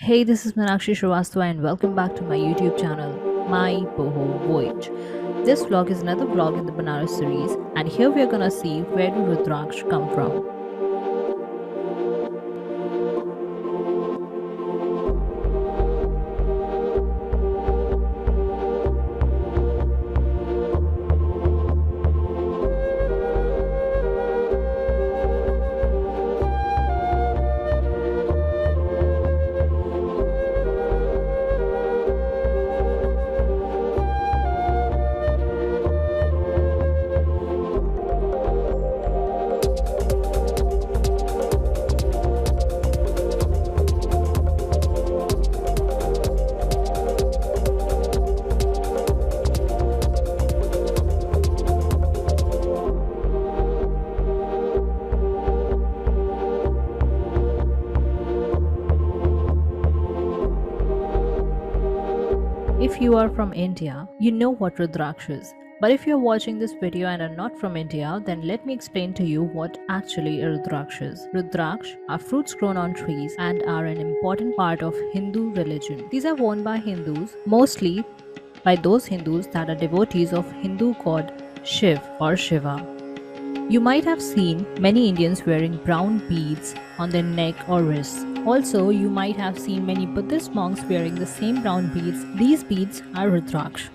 Hey, this is Meenakshi Shrivastava and welcome back to my YouTube channel, MyBohoVoyage. This vlog is another vlog in the Banaras series, and here we are gonna see where do Rudraksha come from. If you are from India, you know what Rudraksha is. But if you're watching this video and are not from India, then let me explain to you what actually a Rudraksha is. Rudraksha are fruits grown on trees and are an important part of Hindu religion. These are worn by Hindus, mostly by those Hindus that are devotees of Hindu god Shiv or Shiva. You might have seen many Indians wearing brown beads on their neck or wrists. Also, you might have seen many Buddhist monks wearing the same brown beads. These beads are Rudraksha.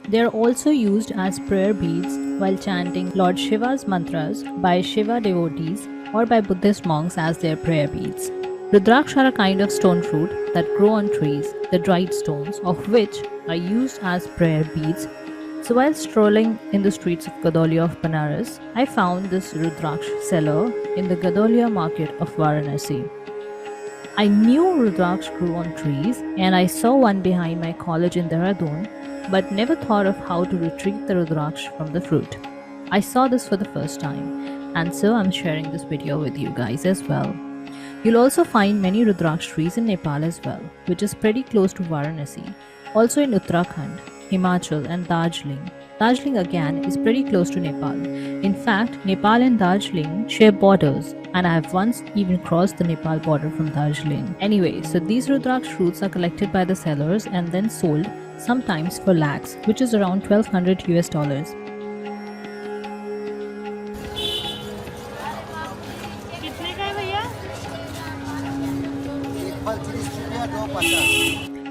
They are also used as prayer beads while chanting Lord Shiva's mantras by Shiva devotees or by Buddhist monks as their prayer beads. Rudraksha are a kind of stone fruit that grow on trees, the dried stones of which are used as prayer beads. So while strolling in the streets of Gadolia of Banaras, I found this Rudraksha seller in the Gadolia market of Varanasi. I knew Rudraksha grew on trees and I saw one behind my college in Dehradun, but never thought of how to retrieve the Rudraksha from the fruit. I saw this for the first time, and so I'm sharing this video with you guys as well. You'll also find many Rudraksha trees in Nepal as well, which is pretty close to Varanasi. Also in Uttarakhand, Himachal and Darjeeling. Darjeeling again is pretty close to Nepal. In fact, Nepal and Darjeeling share borders, and I have once even crossed the Nepal border from Darjeeling. Anyway, so these Rudraksha fruits are collected by the sellers and then sold, sometimes for lakhs, which is around 1200 US dollars.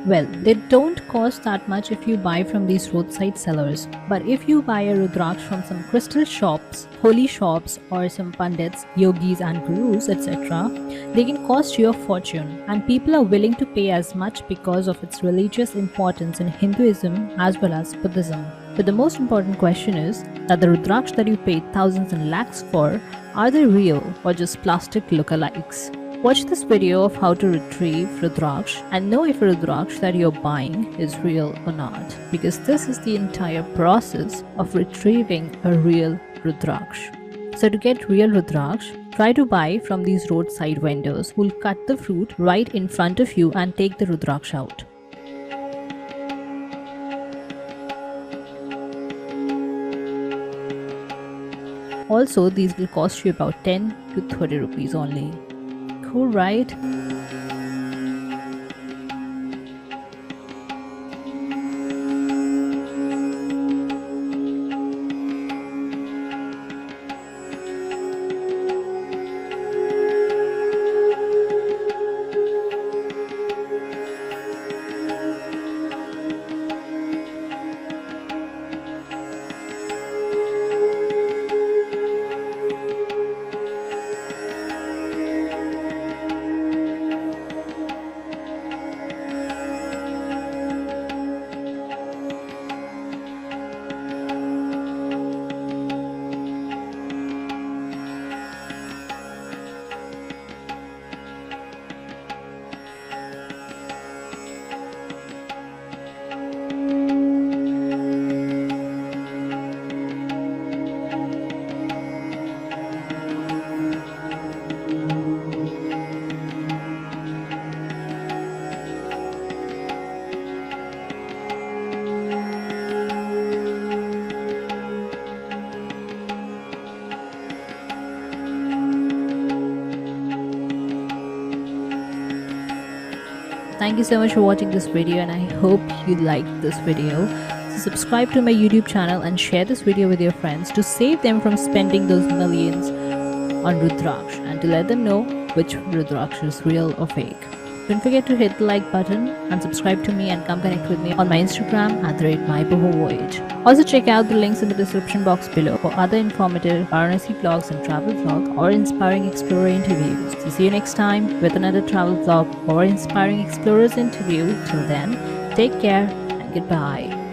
Well, they don't cost that much if you buy from these roadside sellers. But if you buy a Rudraksha from some crystal shops, holy shops, or some pandits, yogis, and gurus, etc., they can cost you a fortune. And people are willing to pay as much because of its religious importance in Hinduism as well as Buddhism. But the most important question is that the Rudraksha that you paid thousands and lakhs for, are they real or just plastic lookalikes? Watch this video of how to retrieve Rudraksha and know if a Rudraksha that you're buying is real or not, because this is the entire process of retrieving a real Rudraksha. So to get real Rudraksha, try to buy from these roadside vendors who'll cut the fruit right in front of you and take the Rudraksha out. Also, these will cost you about 10 to 30 rupees only. Cool, right? Thank you so much for watching this video, and I hope you liked this video. So subscribe to my YouTube channel and share this video with your friends to save them from spending those millions on Rudraksha and to let them know which Rudraksha is real or fake. Don't forget to hit the like button and subscribe to me and come connect with me on my Instagram @MyBohoVoyage. Also check out the links in the description box below for other informative Banarasee vlogs and travel vlog or inspiring explorer interviews. So see you next time with another travel vlog or inspiring explorers interview. Till then, take care and goodbye.